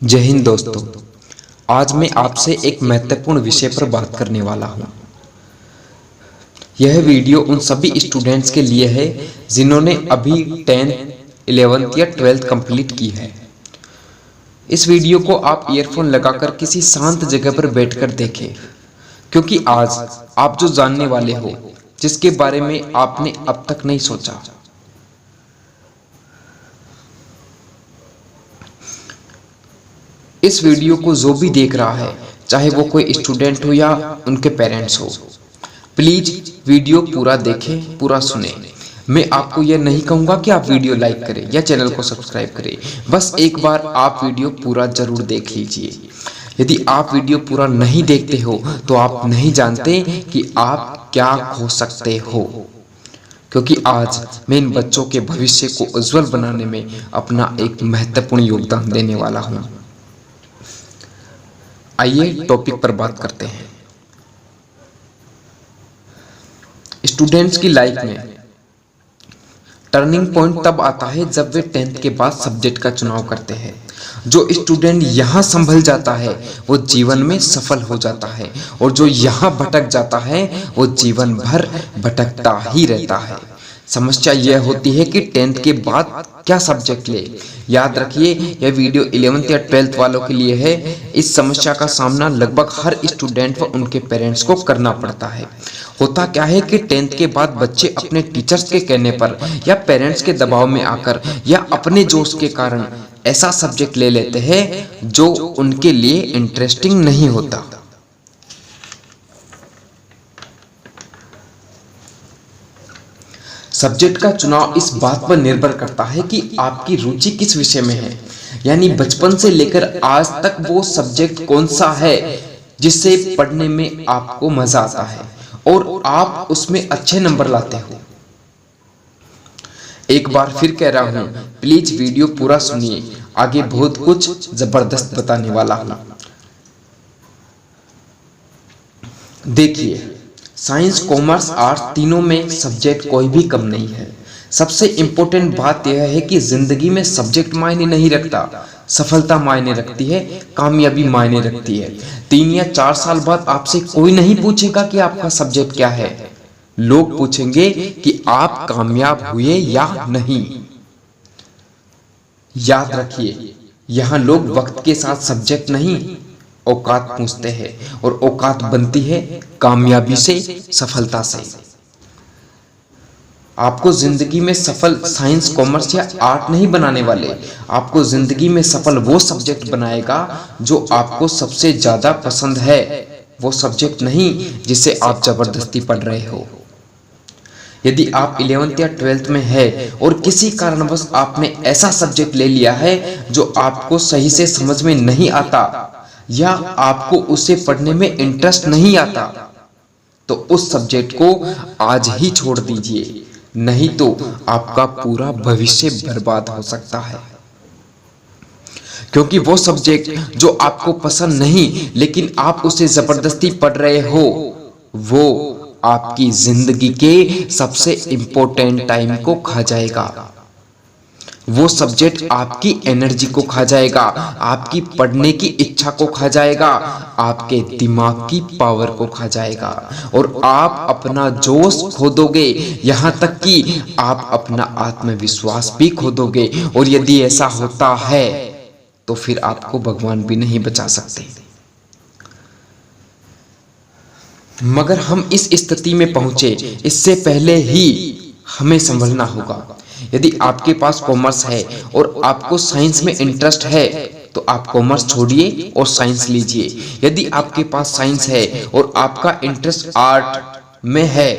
जय हिंद दोस्तों। आज मैं आपसे एक महत्वपूर्ण विषय पर बात करने वाला हूं। यह वीडियो उन सभी स्टूडेंट्स के लिए है जिन्होंने अभी 10th, 11th या 12th कंप्लीट की है। इस वीडियो को आप ईयरफोन लगाकर किसी शांत जगह पर बैठकर देखें, क्योंकि आज आप जो जानने वाले हो, जिसके बारे में आपने अब तक नहीं सोचा। इस वीडियो को जो भी देख रहा है, चाहे वो कोई स्टूडेंट हो या उनके पेरेंट्स हो, प्लीज वीडियो पूरा देखें, पूरा सुने। मैं आपको यह नहीं कहूंगा कि आप वीडियो लाइक करें या चैनल को सब्सक्राइब करें, बस एक बार आप वीडियो पूरा जरूर देख लीजिए। यदि आप वीडियो पूरा नहीं देखते हो तो आप नहीं जानते कि आप क्या खो सकते हो, क्योंकि आज मैं इन बच्चों के भविष्य को उज्जवल बनाने में अपना एक महत्वपूर्ण योगदान देने वाला हूं। आइए टॉपिक पर बात करते हैं। स्टूडेंट्स की लाइफ में टर्निंग पॉइंट तब आता है जब वे 10th के बाद सब्जेक्ट का चुनाव करते हैं। जो स्टूडेंट यहाँ संभल जाता है वो जीवन में सफल हो जाता है, और जो यहाँ भटक जाता है वो जीवन भर भटकता ही रहता है। समस्या यह होती है कि 10th के बाद क्या सब्जेक्ट ले। याद रखिए, यह वीडियो 11th या 12th वालों के लिए है। इस समस्या का सामना लगभग हर स्टूडेंट व उनके पेरेंट्स को करना पड़ता है। होता क्या है कि 10th के बाद बच्चे अपने टीचर्स के कहने पर या पेरेंट्स के दबाव में आकर या अपने जोश के कारण ऐसा सब्जेक्ट ले लेते हैं जो उनके लिए इंटरेस्टिंग नहीं होता। सब्जेक्ट का चुनाव इस बात पर निर्भर करता है कि आपकी रुचि किस विषय में है, यानी बचपन से लेकर आज तक वो सब्जेक्ट कौन सा है जिससे पढ़ने में आपको मजा आता है और आप उसमें अच्छे नंबर लाते हो। एक बार फिर कह रहा हूं, प्लीज वीडियो पूरा सुनिए, आगे बहुत कुछ जबरदस्त बताने वाला हूं। देखिए, साइंस, कॉमर्स, आर्ट्स तीनों में सब्जेक्ट कोई भी कम नहीं है। सबसे इंपॉर्टेंट बात यह है कि जिंदगी में सब्जेक्ट मायने नहीं रखता, सफलता मायने रखती है, कामयाबी मायने रखती है। 3 या 4 साल बाद आपसे कोई नहीं पूछेगा कि आपका सब्जेक्ट क्या है। लोग पूछेंगे कि आप कामयाब हुए या नहीं। याद रखिए, यहाँ लोग वक्त के साथ सब्जेक्ट नहीं, औकात पूछते हैं, और औकात बनती है कामयाबी से, सफलता से। आपको जिंदगी में सफल साइंस, कॉमर्स या आर्ट नहीं बनाने वाले, आपको जिंदगी में सफल वो सब्जेक्ट बनाएगा जो आपको सबसे ज्यादा पसंद है, वो सब्जेक्ट नहीं जिसे आप जबरदस्ती पढ़ रहे हो। यदि आप 11th या 12th में है और किसी कारणवश आपने ऐसा सब्जेक्ट ले लिया है जो आपको सही से समझ में नहीं आता या आपको उसे पढ़ने में इंटरेस्ट नहीं आता, तो उस सब्जेक्ट को आज ही छोड़ दीजिए, नहीं तो आपका पूरा भविष्य बर्बाद हो सकता है। क्योंकि वो सब्जेक्ट जो आपको पसंद नहीं लेकिन आप उसे जबरदस्ती पढ़ रहे हो, वो आपकी जिंदगी के सबसे इंपॉर्टेंट टाइम को खा जाएगा। वो सब्जेक्ट आपकी एनर्जी को खा जाएगा, आपकी पढ़ने की इच्छा को खा जाएगा, आपके दिमाग की पावर को खा जाएगा, और आप अपना जोश खो दोगे, यहाँ तक कि आप अपना आत्मविश्वास भी खो दोगे। और यदि ऐसा होता है तो फिर आपको भगवान भी नहीं बचा सकते। मगर हम इस स्थिति में पहुंचे इससे पहले ही हमें संभलना होगा। यदि आपके पास कॉमर्स है और आपको साइंस में इंटरेस्ट है तो आप कॉमर्स छोड़िए और साइंस लीजिए। यदि आपके पास साइंस है और आपका इंटरेस्ट आर्ट में है,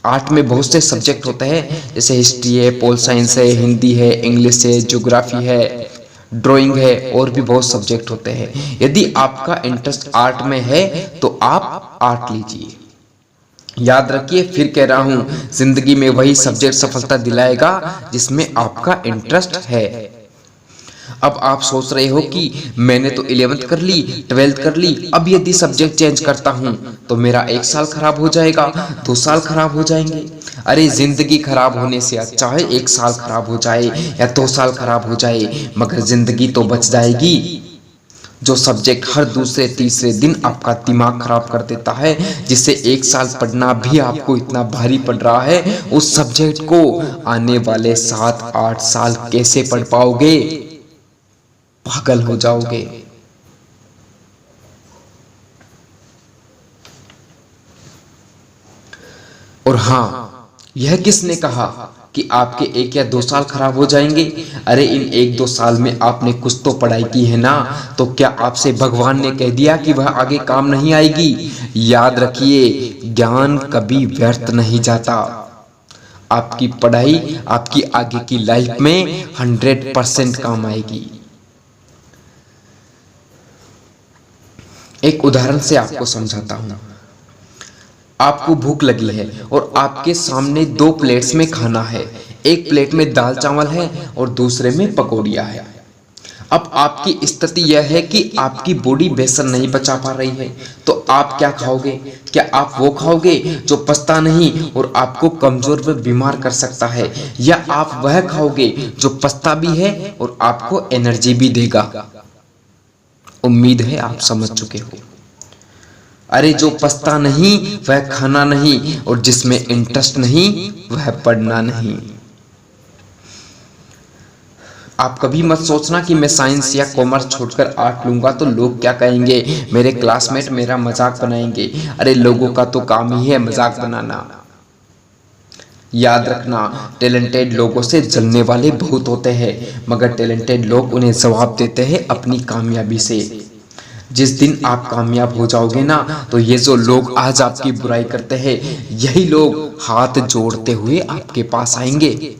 आर्ट में बहुत से सब्जेक्ट होते हैं, जैसे हिस्ट्री है, पोल साइंस है, हिंदी है, इंग्लिश है, ज्योग्राफी है, ड्राइंग है, और भी बहुत सब्जेक्ट होते हैं। यदि आपका इंटरेस्ट आर्ट में है तो आप आर्ट लीजिए। याद रखिए, फिर कह रहा हूं, जिंदगी में वही सब्जेक्ट सफलता दिलाएगा जिसमें आपका इंटरेस्ट है। अब आप सोच रहे हो कि मैंने तो 11th कर ली, 12th कर ली, अब यदि सब्जेक्ट चेंज करता हूँ तो मेरा 1 साल खराब हो जाएगा, 2 साल खराब हो जाएंगे। अरे जिंदगी खराब होने से अच्छा है 1 साल खराब हो जाए या 2 साल खराब हो जाए, मगर जिंदगी तो बच जाएगी। जो सब्जेक्ट हर दूसरे तीसरे दिन आपका दिमाग खराब कर देता है, जिससे 1 साल पढ़ना भी आपको इतना भारी पड़ रहा है, उस सब्जेक्ट को आने वाले 7-8 साल कैसे पढ़ पाओगे? पागल हो जाओगे। और हाँ, यह किसने कहा कि आपके 1 या 2 साल खराब हो जाएंगे? अरे इन 1-2 साल में आपने कुछ तो पढ़ाई की है ना, तो क्या आपसे भगवान ने कह दिया कि वह आगे काम नहीं आएगी? याद रखिए, ज्ञान कभी व्यर्थ नहीं जाता। आपकी पढ़ाई आपकी आगे की लाइफ में 100% काम आएगी। एक उदाहरण से आपको समझाता हूं। आपको भूख लगी है और आपके सामने 2 प्लेट्स में खाना है। एक प्लेट में दाल चावल है और दूसरे में पकौड़ियाँ है। अब आपकी स्थिति यह है कि आपकी बॉडी बेसन नहीं पचा पा रही है, तो आप क्या खाओगे? क्या आप वो खाओगे जो पचता नहीं और आपको कमजोर व बीमार कर सकता है, या आप वह खाओगे जो पचता भी है और आपको एनर्जी भी देगा? उम्मीद है आप समझ चुके हो। अरे जो पचता नहीं वह खाना नहीं, और जिसमें इंटरेस्ट नहीं वह पढ़ना नहीं। आप कभी मत सोचना कि मैं साइंस या कॉमर्स छोड़कर आर्ट लूंगा तो लोग क्या कहेंगे, मेरे क्लासमेट मेरा मजाक बनाएंगे। अरे लोगों का तो काम ही है मजाक बनाना। याद रखना, टैलेंटेड लोगों से जलने वाले बहुत होते हैं, मगर टैलेंटेड लोग उन्हें जवाब देते हैं अपनी कामयाबी से। जिस दिन आप कामयाब हो जाओगे ना, तो ये जो लोग आज आपकी बुराई करते हैं, यही लोग हाथ जोड़ते हुए आपके पास आएंगे।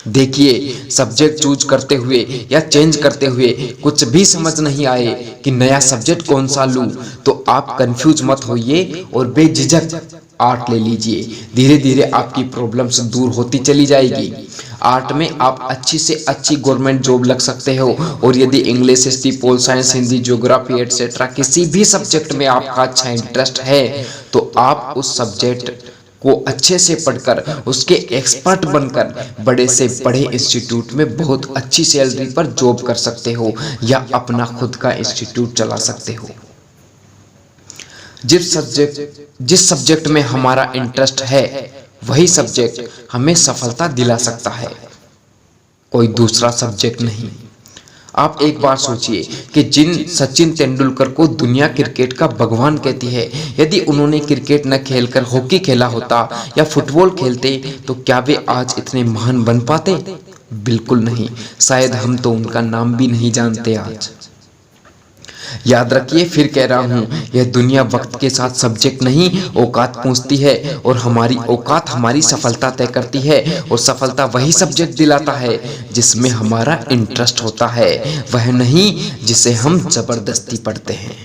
देखिए, सब्जेक्ट चूज करते हुए या चेंज करते हुए कुछ भी समझ नहीं आए कि नया सब्जेक्ट कौन सा लूं, तो आप कंफ्यूज मत होइए और बेझिझक आर्ट ले लीजिए। धीरे धीरे आपकी प्रॉब्लम्स दूर होती चली जाएगी। आर्ट में आप अच्छी से अच्छी गवर्नमेंट जॉब लग सकते हो, और यदि English, history, pol science, Hindi, geography etcetera किसी भी सब्जेक्ट में आपका अच्छा इंटरेस्ट है, तो आप उस सब्जेक्ट को अच्छे से पढ़कर उसके एक्सपर्ट बनकर बड़े से बड़े इंस्टीट्यूट में बहुत अच्छी सैलरी पर जॉब कर सकते हो, या अपना खुद का इंस्टीट्यूट चला सकते हो। जिस सब्जेक्ट में हमारा इंटरेस्ट है, वही सब्जेक्ट हमें सफलता दिला सकता है, कोई दूसरा सब्जेक्ट नहीं। आप एक बार सोचिए कि जिन सचिन तेंदुलकर को दुनिया क्रिकेट का भगवान कहती है, यदि उन्होंने क्रिकेट न खेलकर हॉकी खेला होता या फुटबॉल खेलते, तो क्या वे आज इतने महान बन पाते? बिल्कुल नहीं। शायद हम तो उनका नाम भी नहीं जानते आज। याद रखिए, फिर कह रहा हूं, यह दुनिया वक्त के साथ सब्जेक्ट नहीं औकात पूछती है, और हमारी औकात हमारी सफलता तय करती है। और सफलता वही सब्जेक्ट दिलाता है जिसमें हमारा इंटरेस्ट होता है, वह नहीं जिसे हम जबरदस्ती पढ़ते हैं।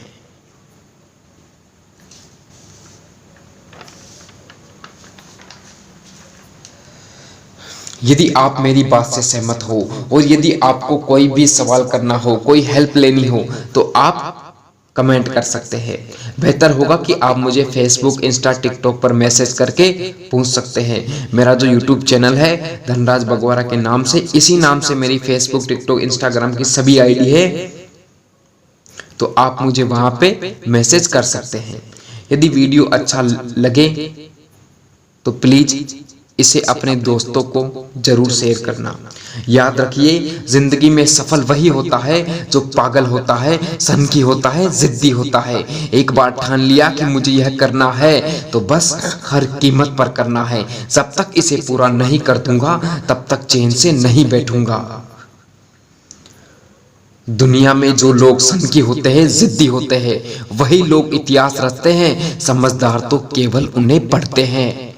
यदि आप मेरी बात से सहमत हो, और यदि आपको कोई भी सवाल करना हो, कोई हेल्प लेनी हो, तो आप कमेंट कर सकते हैं। बेहतर होगा कि आप मुझे फेसबुक, इंस्टा, टिकटॉक पर मैसेज करके पूछ सकते हैं। मेरा जो यूट्यूब चैनल है धनराज बगवारा के नाम से, इसी नाम से मेरी फेसबुक, टिकटॉक, इंस्टाग्राम की सभी आईडी है, तो आप मुझे वहां पे मैसेज कर सकते हैं। यदि वीडियो अच्छा लगे तो प्लीज इसे अपने दोस्तों को जरूर शेयर करना। याद रखिए, जिंदगी में सफल वही होता है जो पागल होता है, सनकी होता है, जिद्दी होता है। एक बार ठान लिया कि मुझे यह करना है, तो बस हर कीमत पर करना है। जब तक इसे पूरा नहीं कर दूंगा, तब तक चैन से नहीं बैठूंगा। दुनिया में जो लोग सनकी होते हैं, जिद्दी होते हैं, वही लोग इतिहास रचते हैं। समझदार तो केवल उन्हें पढ़ते हैं।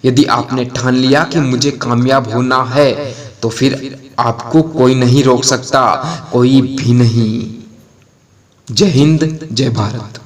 यदि आपने ठान लिया कि मुझे कामयाब होना है, तो फिर आपको कोई नहीं रोक सकता, कोई भी नहीं। जय हिंद, जय भारत।